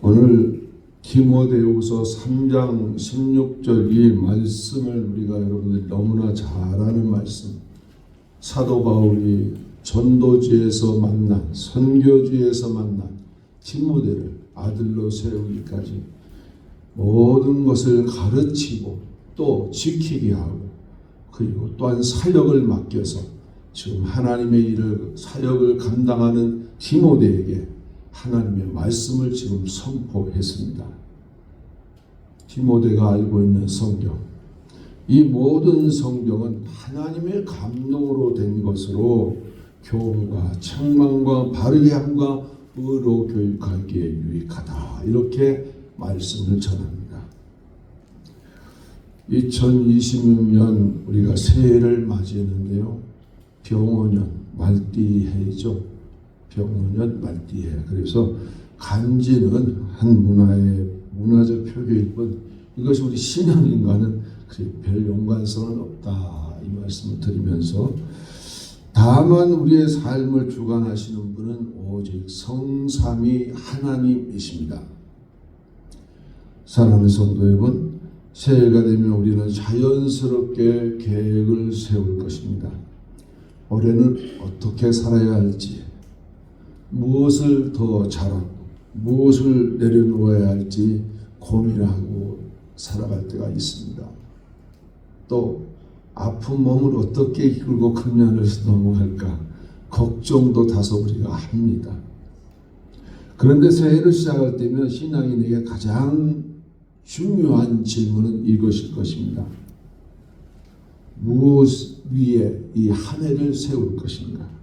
오늘 디모데후서 3장 16절 이 말씀을 우리가 여러분들이 너무나 잘 아는 말씀, 사도 바울이 전도지에서 만난, 선교지에서 만난 디모데를 아들로 세우기까지 모든 것을 가르치고 또 지키게 하고, 그리고 또한 사역을 맡겨서 지금 하나님의 일을, 사역을 감당하는 디모데에게 하나님의 말씀을 지금 선포했습니다. 디모데가 알고 있는 성경, 이 모든 성경은 하나님의 감동으로 된 것으로 교훈과 책망과 바르게 함과 의로 교육하기에 유익하다, 이렇게 말씀을 전합니다. 2026년 우리가 새해를 맞이했는데요, 병원년 말띠해죠. 병원년 말띠해. 그래서 간지는 한 문화의 문화적 표기일 뿐 이것이 우리 신앙인과는 별 연관성은 없다, 이 말씀을 드리면서, 다만 우리의 삶을 주관하시는 분은 오직 성삼위 하나님이십니다. 사랑하는 성도 여러분, 새해가 되면 우리는 자연스럽게 계획을 세울 것입니다. 올해는 어떻게 살아야 할지, 무엇을 더 잘하고 무엇을 내려놓아야 할지 고민하고 살아갈 때가 있습니다. 또 아픈 몸을 어떻게 이끌고 금년을 넘어갈까 걱정도 다소 우리가 합니다. 그런데 새해를 시작할 때면 신앙인에게 가장 중요한 질문은 이것일 것입니다. 무엇 위에 이 한 해를 세울 것인가?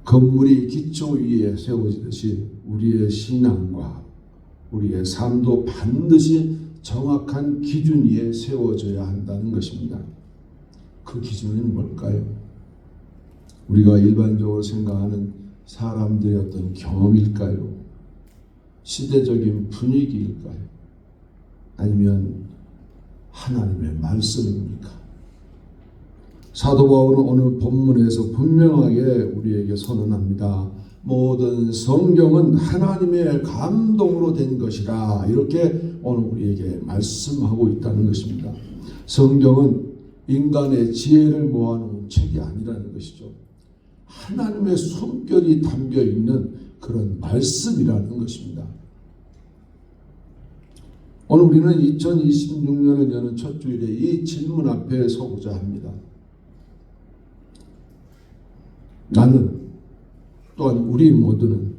건물이 기초 위에 세워지듯이 우리의 신앙과 우리의 삶도 반드시 정확한 기준 위에 세워져야 한다는 것입니다. 그 기준은 뭘까요? 우리가 일반적으로 생각하는 사람들의 어떤 경험일까요? 시대적인 분위기일까요? 아니면 하나님의 말씀입니까? 사도 바울은 오늘 본문에서 분명하게 우리에게 선언합니다. 모든 성경은 하나님의 감동으로 된 것이라, 이렇게 오늘 우리에게 말씀하고 있다는 것입니다. 성경은 인간의 지혜를 모아놓은 책이 아니라는 것이죠. 하나님의 숨결이 담겨 있는 그런 말씀이라는 것입니다. 오늘 우리는 2026년을 여는 첫 주일에 이 질문 앞에 서고자 합니다. 나는, 또한 우리 모두는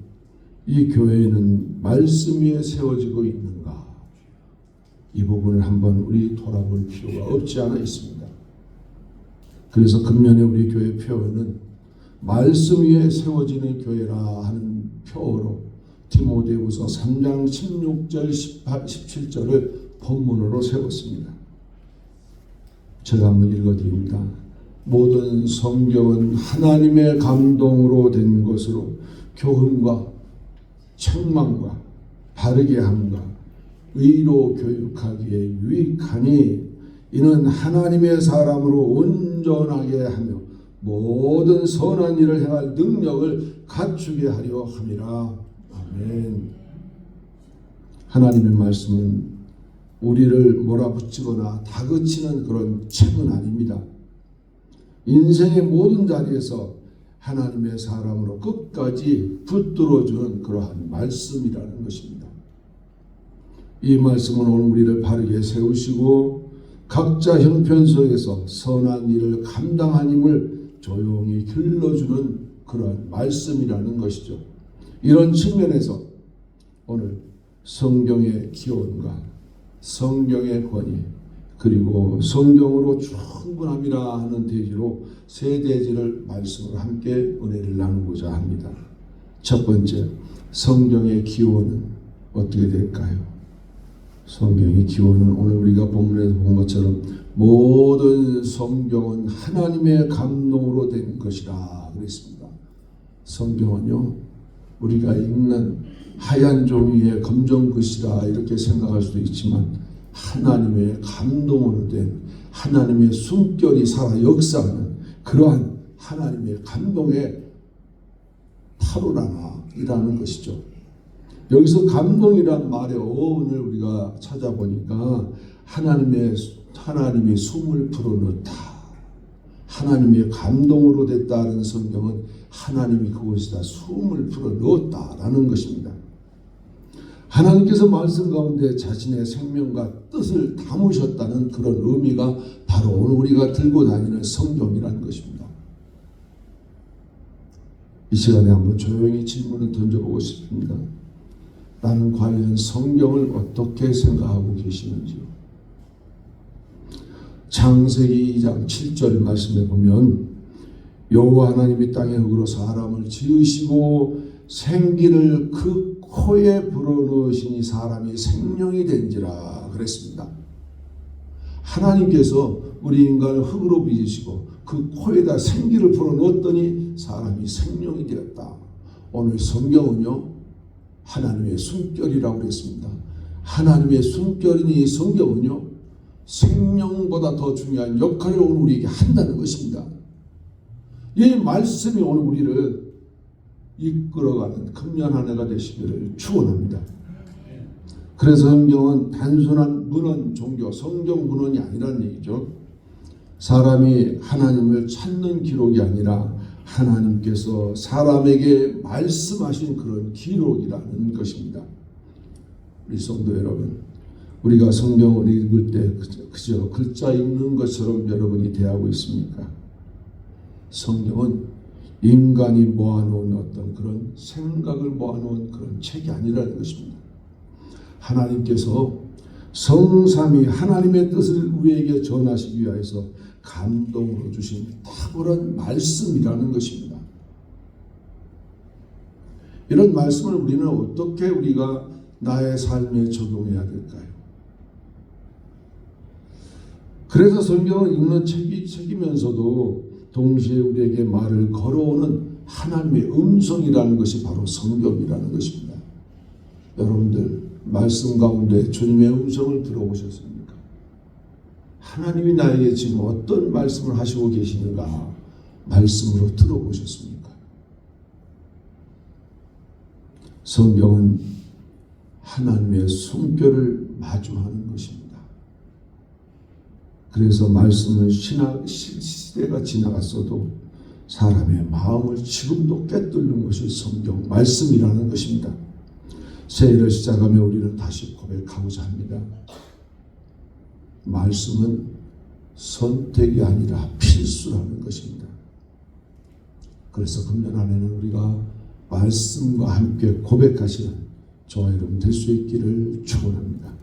이 교회에는 말씀 위에 세워지고 있는가? 이 부분을 한번 우리 돌아볼 필요가 없지 않아 있습니다. 그래서 금년에 우리 교회 표어는 말씀 위에 세워지는 교회라 하는 표어로 디모데후서 3장 16절 17절을 본문으로 세웠습니다. 제가 한번 읽어드립니다. 모든 성경은 하나님의 감동으로 된 것으로 교훈과 책망과 바르게 함과 의로 교육하기에 유익하니, 이는 하나님의 사람으로 온전하게 하며 모든 선한 일을 행할 능력을 갖추게 하려 함이라. 아멘. 하나님의 말씀은 우리를 몰아붙이거나 다그치는 그런 책은 아닙니다. 인생의 모든 자리에서 하나님의 사람으로 끝까지 붙들어주는 그러한 말씀이라는 것입니다. 이 말씀은 오늘 우리를 바르게 세우시고 각자 형편속에서 선한 일을 감당하님을 조용히 길러주는 그러한 말씀이라는 것이죠. 이런 측면에서 오늘 성경의 기원과 성경의 권위, 그리고 성경으로 충분함이라 하는 대지로 세 대지를 말씀으로 함께 은혜를 나누고자 합니다. 첫 번째, 성경의 기원은 어떻게 될까요? 성경의 기원은 오늘 우리가 본문에서 본 것처럼 모든 성경은 하나님의 감동으로 된 것이라 그랬습니다. 성경은요, 우리가 읽는 하얀 종이의 검정 글씨라 이렇게 생각할 수도 있지만 하나님의 감동으로 된, 하나님의 숨결이 살아 역사하는 그러한 하나님의 감동의 타로라나이라는 것이죠. 여기서 감동이란 말의 어원을 우리가 찾아보니까 하나님이 숨을 불어넣다, 하나님의 감동으로 됐다는 성경은 하나님이 그곳에다 숨을 불어넣었다라는 것입니다. 하나님께서 말씀 가운데 자신의 생명과 뜻을 담으셨다는 그런 의미가 바로 오늘 우리가 들고 다니는 성경이라는 것입니다. 이 시간에 한번 조용히 질문을 던져보고 싶습니다. 나는 과연 성경을 어떻게 생각하고 계시는지요? 창세기 2장 7절 말씀에 보면 여호와 하나님이 땅의 흙으로 사람을 지으시고 생기를 그 코에 불어넣으시니 사람이 생명이 된지라 그랬습니다. 하나님께서 우리 인간을 흙으로 빚으시고 그 코에다 생기를 불어넣었더니 사람이 생명이 되었다. 오늘 성경은요, 하나님의 숨결이라고 그랬습니다. 하나님의 숨결이니 이 성경은요, 생명보다 더 중요한 역할을 오늘 우리에게 한다는 것입니다. 이 말씀이 오늘 우리를 이끌어가는 금년 한 해가 되시기를 축원합니다. 그래서 성경은 단순한 문헌 종교, 성경 문헌이 아니라는 얘기죠. 사람이 하나님을 찾는 기록이 아니라 하나님께서 사람에게 말씀하신 그런 기록이라는 것입니다. 우리 성도 여러분, 우리가 성경을 읽을 때 그저 글자 읽는 것처럼 여러분이 대하고 있습니까? 성경은 인간이 모아놓은 어떤 그런 생각을 모아놓은 그런 책이 아니라는 것입니다. 하나님께서 성삼위 하나님의 뜻을 우리에게 전하시기 위해서 감동으로 주신 탁월한 말씀이라는 것입니다. 이런 말씀을 우리는 어떻게 우리가 나의 삶에 적용해야 될까요? 그래서 성경을 읽는 책이면서도 동시에 우리에게 말을 걸어오는 하나님의 음성이라는 것이 바로 성경이라는 것입니다. 여러분들 말씀 가운데 주님의 음성을 들어보셨습니까? 하나님이 나에게 지금 어떤 말씀을 하시고 계시는가 말씀으로 들어보셨습니까? 성경은 하나님의 숨결을 마주하는 것입니다. 그래서 말씀은 시대가 지나갔어도 사람의 마음을 지금도 꿰뚫는 것이 성경 말씀이라는 것입니다. 새해를 시작하며 우리는 다시 고백하고자 합니다. 말씀은 선택이 아니라 필수라는 것입니다. 그래서 금년 안에는 우리가 말씀과 함께 고백하시는 저와 여러분 될 수 있기를 축원합니다.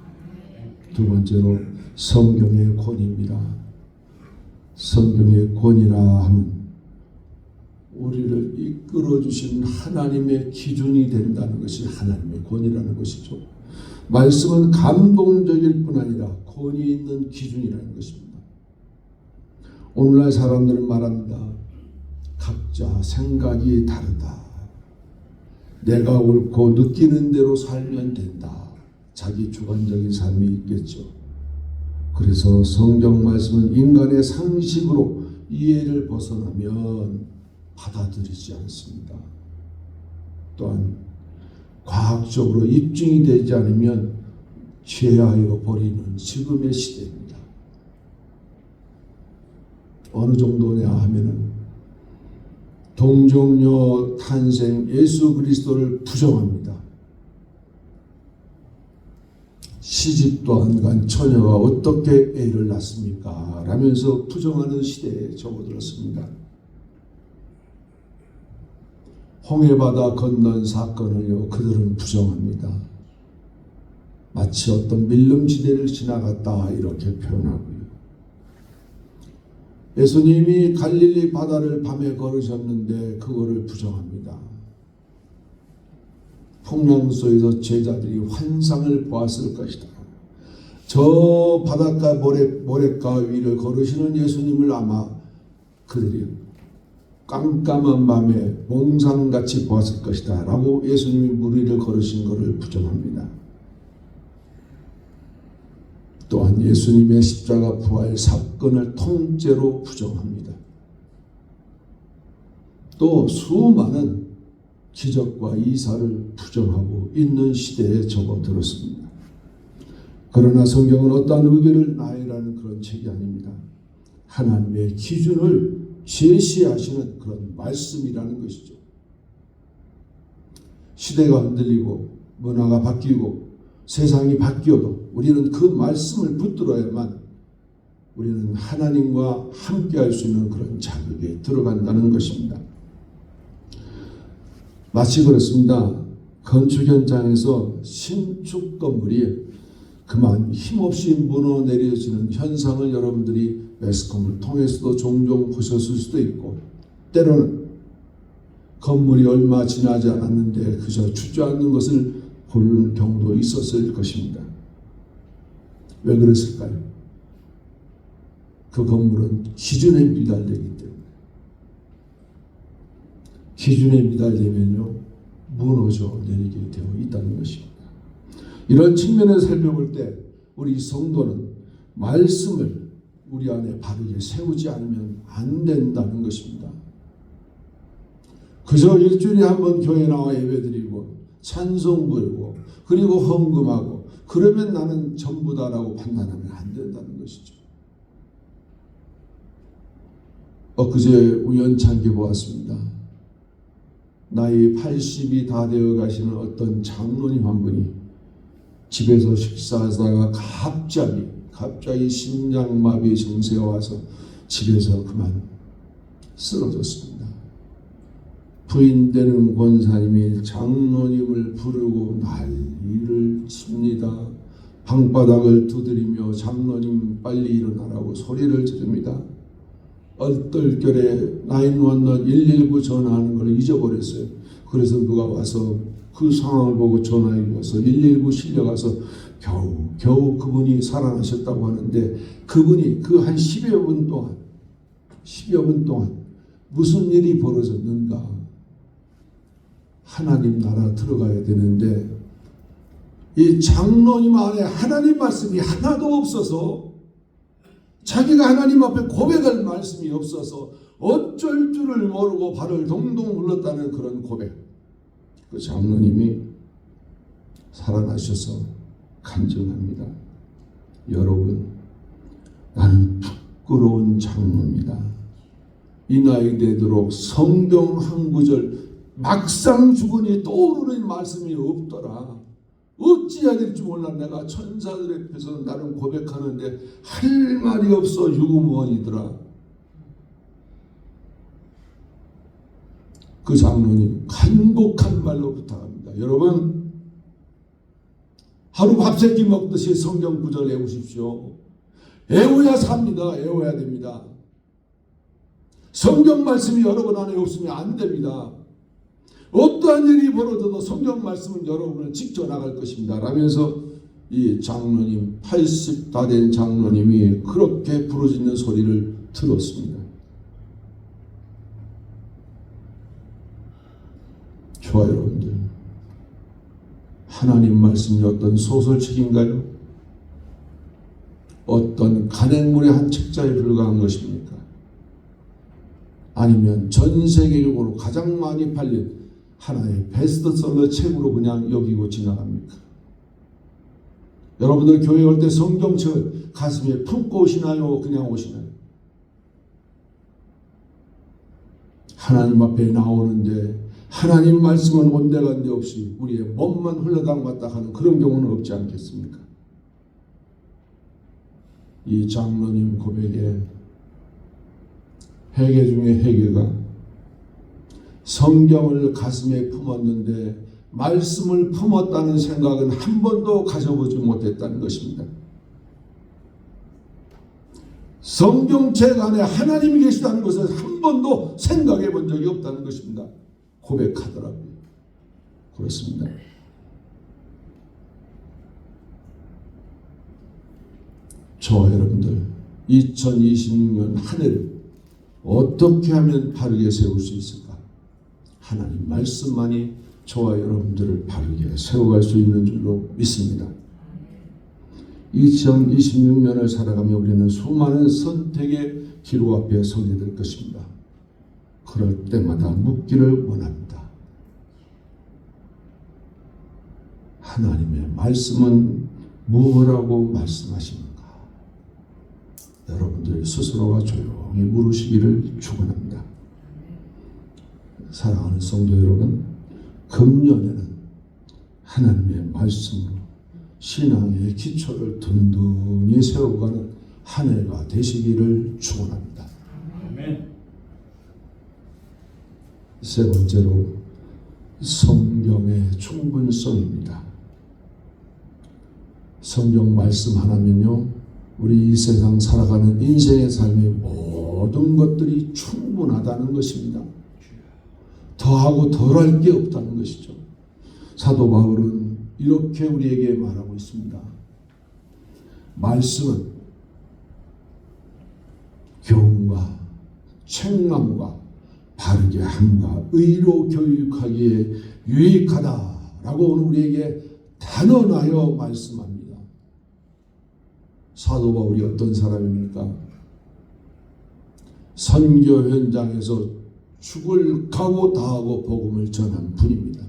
두 번째로 성경의 권위입니다. 성경의 권위라 하면 우리를 이끌어주신 하나님의 기준이 된다는 것이 하나님의 권위라는 것이죠. 말씀은 감동적일 뿐 아니라 권위 있는 기준이라는 것입니다. 오늘날 사람들은 말합니다. 각자 생각이 다르다. 내가 옳고 느끼는 대로 살면 된다. 자기 주관적인 삶이 있겠죠. 그래서 성경 말씀은 인간의 상식으로 이해를 벗어나면 받아들이지 않습니다. 또한 과학적으로 입증이 되지 않으면 죄하여 버리는 지금의 시대입니다. 어느 정도냐 하면은 동정녀 탄생 예수 그리스도를 부정합니다. 시집도 안 간 처녀가 어떻게 애를 낳습니까? 라면서 부정하는 시대에 접어들었습니다. 홍해바다 건넌 사건을요, 그들은 부정합니다. 마치 어떤 밀림지대를 지나갔다 이렇게 표현하고요. 예수님이 갈릴리 바다를 밤에 걸으셨는데 그거를 부정합니다. 풍랑소에서 제자들이 환상을 보았을 것이다. 저 바닷가 모래가 위를 걸으시는 예수님을 아마 그들이 깜깜한 밤에 몽상같이 보았을 것이다 라고 예수님이 물 위를 걸으신 것을 부정합니다. 또한 예수님의 십자가 부활 사건을 통째로 부정합니다. 또 수많은 기적과 이사를 부정하고 있는 시대에 접어들었습니다. 그러나 성경은 어떠한 의견을 나열하는 그런 책이 아닙니다. 하나님의 기준을 제시하시는 그런 말씀이라는 것이죠. 시대가 흔들리고 문화가 바뀌고 세상이 바뀌어도 우리는 그 말씀을 붙들어야만 우리는 하나님과 함께할 수 있는 그런 자격에 들어간다는 것입니다. 마치 그렇습니다. 건축 현장에서 신축 건물이 그만 힘없이 무너내려지는 현상을 여러분들이 매스컴을 통해서도 종종 보셨을 수도 있고, 때로는 건물이 얼마 지나지 않았는데 그저 주저앉는 것을 볼 경우도 있었을 것입니다. 왜 그랬을까요? 그 건물은 기준에 미달되기 때문에. 기준에 미달되면요 무너져 내리게 되어 있다는 것입니다. 이런 측면에서 살펴볼 때 우리 성도는 말씀을 우리 안에 바르게 세우지 않으면 안 된다는 것입니다. 그저 일주일에 한 번 교회 나와 예배드리고 찬송 부르고 그리고 헌금하고 그러면 나는 전부다라고 판단하면 안 된다는 것이죠. 엊그제 우연찮게 보았습니다. 나이 80이 다 되어 가시는 어떤 장로님 한 분이 집에서 식사하다가 갑자기 심장마비 증세가 와서 집에서 그만 쓰러졌습니다. 부인 되는 권사님이 장로님을 부르고 난리를 칩니다. 방바닥을 두드리며 장로님 빨리 일어나라고 소리를 지릅니다. 얼떨결에 911 전화하는 걸 잊어버렸어요. 그래서 누가 와서 그 상황을 보고 전화를 해서 119 실려가서 겨우 그분이 살아나셨다고 하는데, 그분이 그 한 10여 분 동안 무슨 일이 벌어졌는가. 하나님 나라 들어가야 되는데 이 장로님 안에 하나님 말씀이 하나도 없어서, 자기가 하나님 앞에 고백할 말씀이 없어서 어쩔 줄을 모르고 발을 동동 굴렀다는 그런 고백. 그 장로님이 살아나셔서 간증합니다. 여러분, 나는 부끄러운 장로입니다. 이 나이 되도록 성경 한 구절 막상 죽으니 떠오르는 말씀이 없더라. 어찌해야 될지 몰라. 내가 천사들 앞에서 나는 고백하는데 할 말이 없어 유구무원이더라. 그 장로님 간곡한 말로 부탁합니다. 여러분, 하루 밥 세끼 먹듯이 성경 구절 외우십시오. 외워야 삽니다. 외워야 됩니다. 성경 말씀이 여러분 안에 없으면 안 됩니다. 어떠한 일이 벌어져도 성경 말씀은 여러분을 지켜나갈 것입니다. 라면서 이 장로님, 80 다 된 장로님이 그렇게 부르짖는 소리를 들었습니다. 좋아요, 여러분들. 하나님 말씀이 어떤 소설책인가요? 어떤 간행물의 한 책자에 불과한 것입니까? 아니면 전 세계적으로 가장 많이 팔린 하나의 베스트셀러 책으로 그냥 여기고 지나갑니까? 여러분들 교회 올 때 성경책을 가슴에 품고 오시나요? 그냥 오시나요? 하나님 앞에 나오는데 하나님 말씀은 온데간데 없이 우리의 몸만 흘러당겼다 하는 그런 경우는 없지 않겠습니까? 이 장로님 고백에 회개 중에 회개가, 성경을 가슴에 품었는데 말씀을 품었다는 생각은 한 번도 가져보지 못했다는 것입니다. 성경책 안에 하나님이 계시다는 것을 한 번도 생각해 본 적이 없다는 것입니다. 고백하더라고요. 그렇습니다. 저와 여러분들 2026년 한 해를 어떻게 하면 바르게 세울 수 있을까? 하나님 말씀만이 저와 여러분들을 바르게 세워갈 수 있는 줄로 믿습니다. 2026년을 살아가며 우리는 수많은 선택의 기로 앞에 서게 될 것입니다. 그럴 때마다 묻기를 원합니다. 하나님의 말씀은 무엇이라고 말씀하십니까? 여러분들 스스로가 조용히 물으시기를 축원합니다. 사랑하는 성도 여러분, 금년에는 하나님의 말씀으로 신앙의 기초를 든든히 세워가는 한 해가 되시기를 축원합니다. 아멘. 세 번째로 성경의 충분성입니다. 성경 말씀 하나면요, 우리 이 세상 살아가는 인생의 삶의 모든 것들이 충분하다는 것입니다. 더하고 덜할 게 없다는 것이죠. 사도 바울은 이렇게 우리에게 말하고 있습니다. 말씀은 교훈과 책망과 바르게 함과 의로 교육하기에 유익하다라고 오늘 우리에게 단언하여 말씀합니다. 사도 바울이 어떤 사람입니까? 선교 현장에서 죽을 각오 다하고 복음을 전한 분입니다.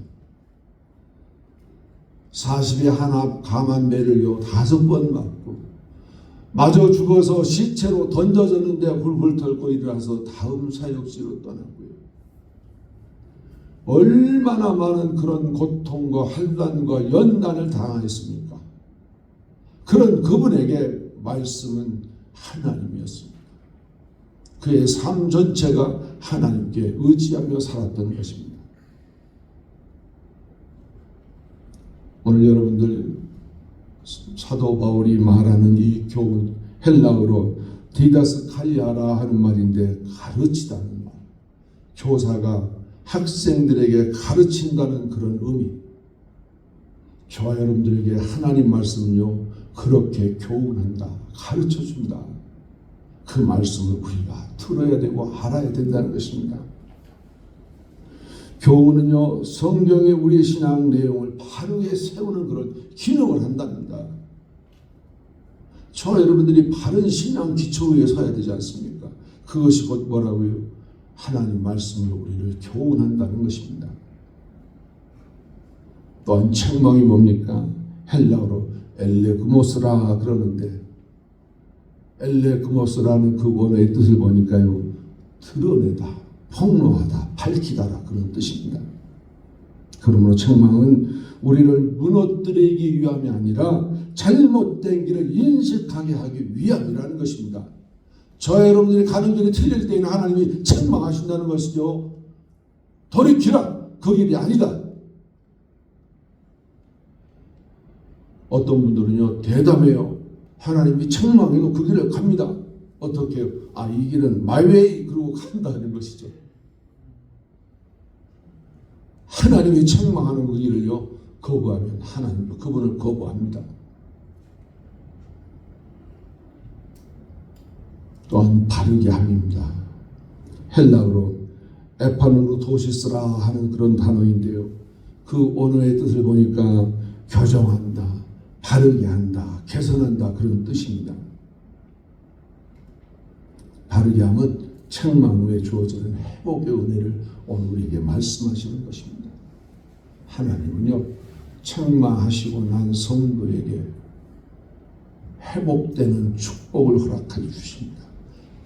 40에 하나 감한 매를요 5번 맞고 마저 죽어서 시체로 던져졌는데 훌훌 털고 일어나서 다음 사역지로 떠나고요. 얼마나 많은 그런 고통과 환난과 연단을 당하였습니까? 그런 그분에게 말씀은 하나님이었습니다. 그의 삶 전체가 하나님께 의지하며 살았던 것입니다. 오늘 여러분들 사도 바울이 말하는 이 교훈, 헬라어로 디다스칼리아라 하는 말인데 가르치다는 말, 교사가 학생들에게 가르친다는 그런 의미. 저와 여러분들에게 하나님 말씀은요 그렇게 교훈한다, 가르쳐준다. 그 말씀을 우리가 들어야 되고 알아야 된다는 것입니다. 교훈은요 성경의 우리의 신앙 내용을 바르게 세우는 그런 기능을 한답니다. 저와 여러분들이 바른 신앙 기초 위에 서야 되지 않습니까? 그것이 곧 뭐라고요? 하나님 말씀으로 우리를 교훈한다는 것입니다. 또한 책망이 뭡니까? 헬라어로 엘레그모스라 그러는데, 엘레그모스라는 그 원어의 뜻을 보니까요 드러내다, 폭로하다, 밝히다라 그런 뜻입니다. 그러므로 책망은 우리를 무너뜨리기 위함이 아니라 잘못된 길을 인식하게 하기 위함이라는 것입니다. 저와 여러분들이 가는 길이 틀릴 때에는 하나님이 책망하신다는 것이죠. 돌이키라, 그 길이 아니다. 어떤 분들은요 대담해요. 하나님이 책망해도 그 길을 갑니다. 어떻게 해요? 이 길은 마이웨이 그러고 간다는 것이죠. 하나님이 책망하는 그 길을요 거부하면 하나님도 그분을 거부합니다. 또한 바르게 함입니다. 헬라어로 에파누로 도시스라 하는 그런 단어인데요, 그 언어의 뜻을 보니까 교정한다, 바르게 한다, 개선한다 그런 뜻입니다. 바르게 함은 책망 후에 주어지는 회복의 은혜를 오늘 우리에게 말씀하시는 것입니다. 하나님은요 책망하시고 난 성도에게 회복되는 축복을 허락해 주십니다.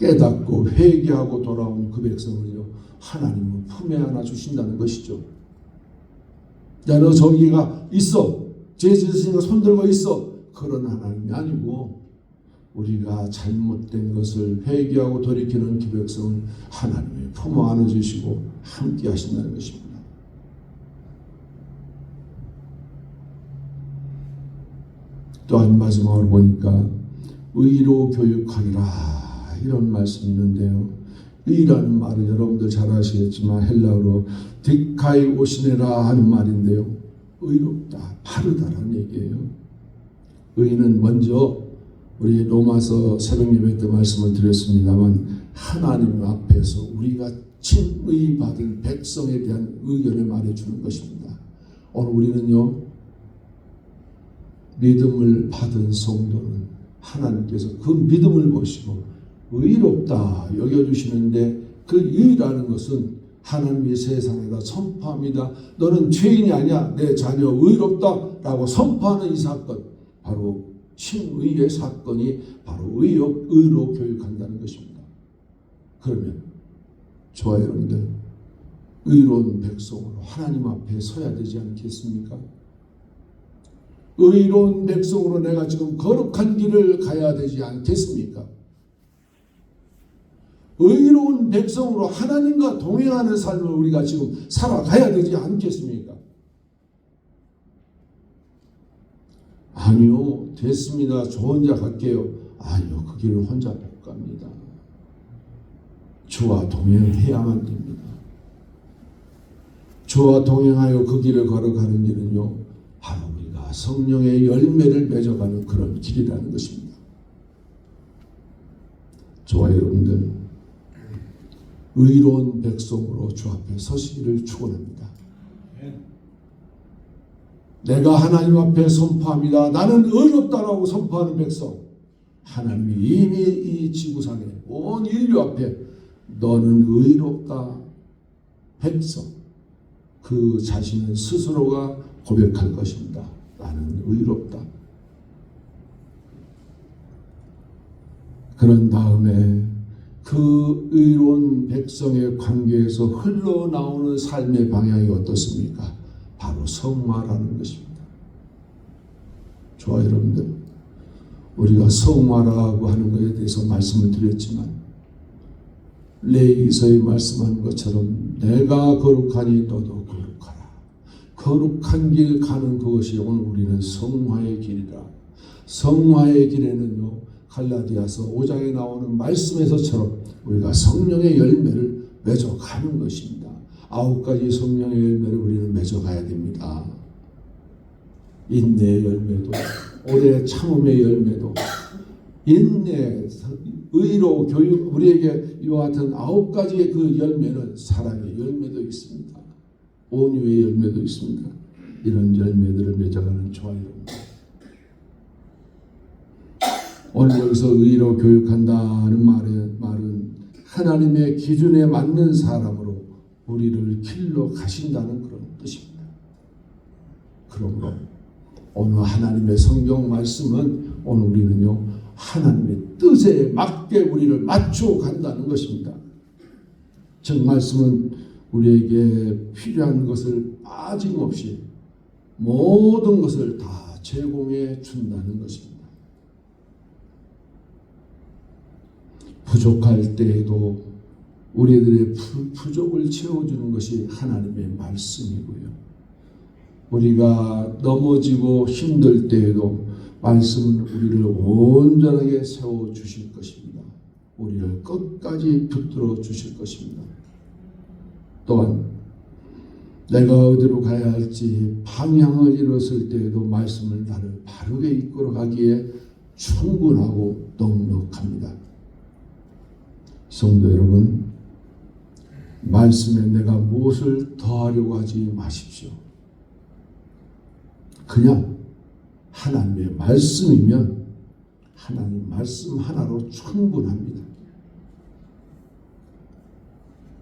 깨닫고 회개하고 돌아온 그 백성을요 하나님은 품에 안아 주신다는 것이죠. 야, 너 저기가 있어, 죄 짓으니까 손들고 있어, 그런 하나님이 아니고 우리가 잘못된 것을 회개하고 돌이키는 그 백성은 하나님의 품어 안아주시고 함께 하신다는 것입니다. 또한 마지막으로 보니까 의로 교육하리라 이런 말씀이 있는데요, 의라는 말은 여러분들 잘 아시겠지만 헬라어로 디카이 오시네라 하는 말인데요, 의롭다, 바르다라는 얘기예요. 의는 먼저 우리 로마서 새벽 예배 때 말씀을 드렸습니다만 하나님 앞에서 우리가 칭의 받은 백성에 대한 의견을 말해주는 것입니다. 오늘 우리는요 믿음을 받은 성도는 하나님께서 그 믿음을 보시고 의롭다 여겨주시는데, 그 의라는 것은 하나님이 세상에다 선포합니다. 너는 죄인이 아니야. 내 자녀 의롭다 라고 선포하는 이 사건, 바로 신의의 사건이 바로 의로 교육한다는 것입니다. 그러면 저와 여러분들 의로운 백성으로 하나님 앞에 서야 되지 않겠습니까? 의로운 백성으로 내가 지금 거룩한 길을 가야 되지 않겠습니까? 의로운 백성으로 하나님과 동행하는 삶을 우리가 지금 살아가야 되지 않겠습니까? 아니요, 됐습니다. 저 혼자 갈게요. 아니요, 그 길을 혼자 못 갑니다. 주와 동행해야만 됩니다. 주와 동행하여 그 길을 걸어가는 길은요, 바로 우리가 성령의 열매를 맺어가는 그런 길이라는 것입니다. 저와 여러분들 의로운 백성으로 주 앞에 서시기를 축원합니다. 내가 하나님 앞에 선포합니다. 나는 의롭다라고 선포하는 백성, 하나님이 이미 이 지구상에 온 인류 앞에 너는 의롭다 백성, 그 자신은 스스로가 고백할 것입니다. 나는 의롭다. 그런 다음에 그 의로운 백성의 관계에서 흘러나오는 삶의 방향이 어떻습니까? 바로 성화라는 것입니다. 저와 여러분들, 우리가 성화라고 하는 것에 대해서 말씀을 드렸지만 레위기서에 말씀하는 것처럼 내가 거룩하니 너도 거룩하라. 거룩한 길 가는 그것이 오늘 우리는 성화의 길이다. 성화의 길에는요, 갈라디아서 5장에 나오는 말씀에서처럼 우리가 성령의 열매를 맺어가는 것입니다. 9가지 성령의 열매를 우리는 맺어가야 됩니다. 인내의 열매도, 오래 참음의 열매도, 인내, 의로, 교육, 우리에게 이와 같은 9가지의 그 열매는 사랑의 열매도 있습니다. 온유의 열매도 있습니다. 이런 열매들을 맺어가는 저와 여러분들, 오늘 여기서 의로 교육한다는 말은 하나님의 기준에 맞는 사람으로 우리를 길러 가신다는 그런 뜻입니다. 그러므로 오늘 하나님의 성경 말씀은 오늘 우리는요, 하나님의 뜻에 맞게 우리를 맞춰 간다는 것입니다. 즉 말씀은 우리에게 필요한 것을 빠짐없이 모든 것을 다 제공해 준다는 것입니다. 부족할 때에도 우리들의 부족을 채워주는 것이 하나님의 말씀이고요. 우리가 넘어지고 힘들 때에도 말씀은 우리를 온전하게 세워주실 것입니다. 우리를 끝까지 붙들어 주실 것입니다. 또한 내가 어디로 가야 할지 방향을 잃었을 때에도 말씀을 나를 바르게 이끌어 가기에 충분하고 넉넉합니다. 성도 여러분, 말씀에 내가 무엇을 더하려고 하지 마십시오. 그냥 하나님의 말씀이면 하나님 말씀 하나로 충분합니다.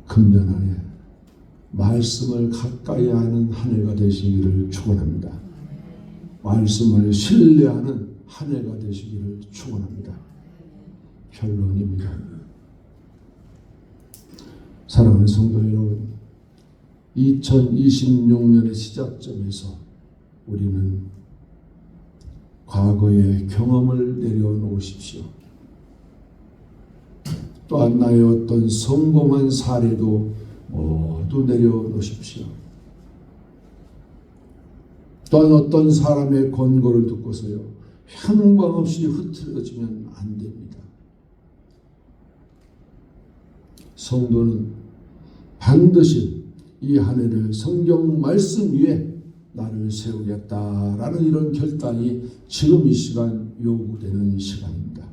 금년 안에 말씀을 가까이 하는 한 해가 되시기를 축원합니다. 말씀을 신뢰하는 한 해가 되시기를 축원합니다. 결론입니다. 사랑하는 성도 여러분, 2026년의 시작점에서 우리는 과거의 경험을 내려놓으십시오. 또한 나의 어떤 성공한 사례도 모두 내려놓으십시오. 또한 어떤 사람의 권고를 듣고서요, 향방 없이 흐트러지면 안 됩니다. 성도는 반드시 이 한 해를 성경 말씀 위에 나를 세우겠다라는 이런 결단이 지금 이 시간 요구되는 시간입니다.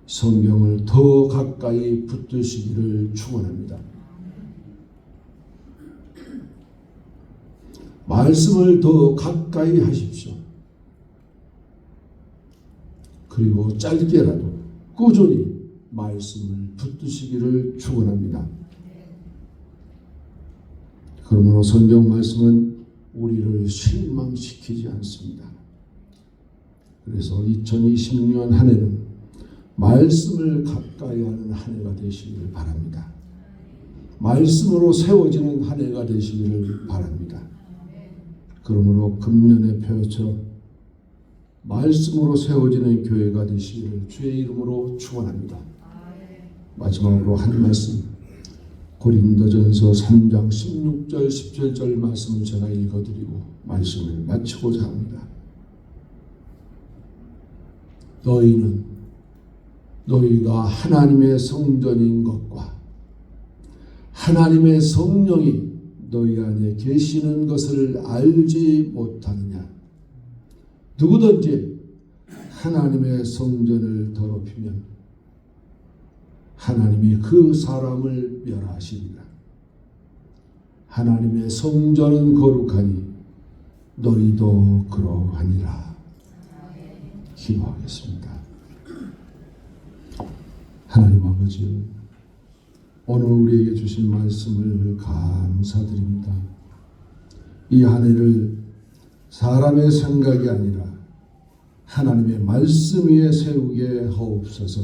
성경을 더 가까이 붙드시기를 축원합니다. 말씀을 더 가까이 하십시오. 그리고 짧게라도 꾸준히 말씀을 붙드시기를 축원합니다. 그러므로 성경 말씀은 우리를 실망시키지 않습니다. 그래서 2026년 한 해는 말씀을 가까이 하는 한 해가 되시기를 바랍니다. 말씀으로 세워지는 한 해가 되시기를 바랍니다. 그러므로 금년의 표처럼 말씀으로 세워지는 교회가 되시기를 주의 이름으로 축원합니다. 마지막으로 한 말씀, 고린도전서 3장 16절 17절 말씀을 제가 읽어드리고 말씀을 마치고자 합니다. 너희가 하나님의 성전인 것과 하나님의 성령이 너희 안에 계시는 것을 알지 못하느냐. 누구든지 하나님의 성전을 더럽히면 하나님이 그 사람을 멸하시리라. 하나님의 성전은 거룩하니 너희도 그러하니라. 기도하겠습니다. 하나님 아버지, 오늘 우리에게 주신 말씀을 감사드립니다. 이 한 해를 사람의 생각이 아니라 하나님의 말씀 위에 세우게 하옵소서.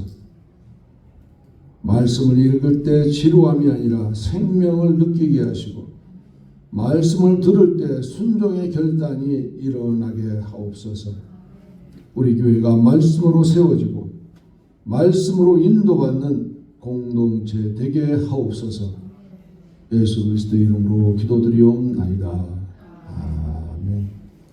말씀을 읽을 때 지루함이 아니라 생명을 느끼게 하시고 말씀을 들을 때 순종의 결단이 일어나게 하옵소서. 우리 교회가 말씀으로 세워지고 말씀으로 인도받는 공동체 되게 하옵소서. 예수 그리스도 이름으로 기도드리옵나이다.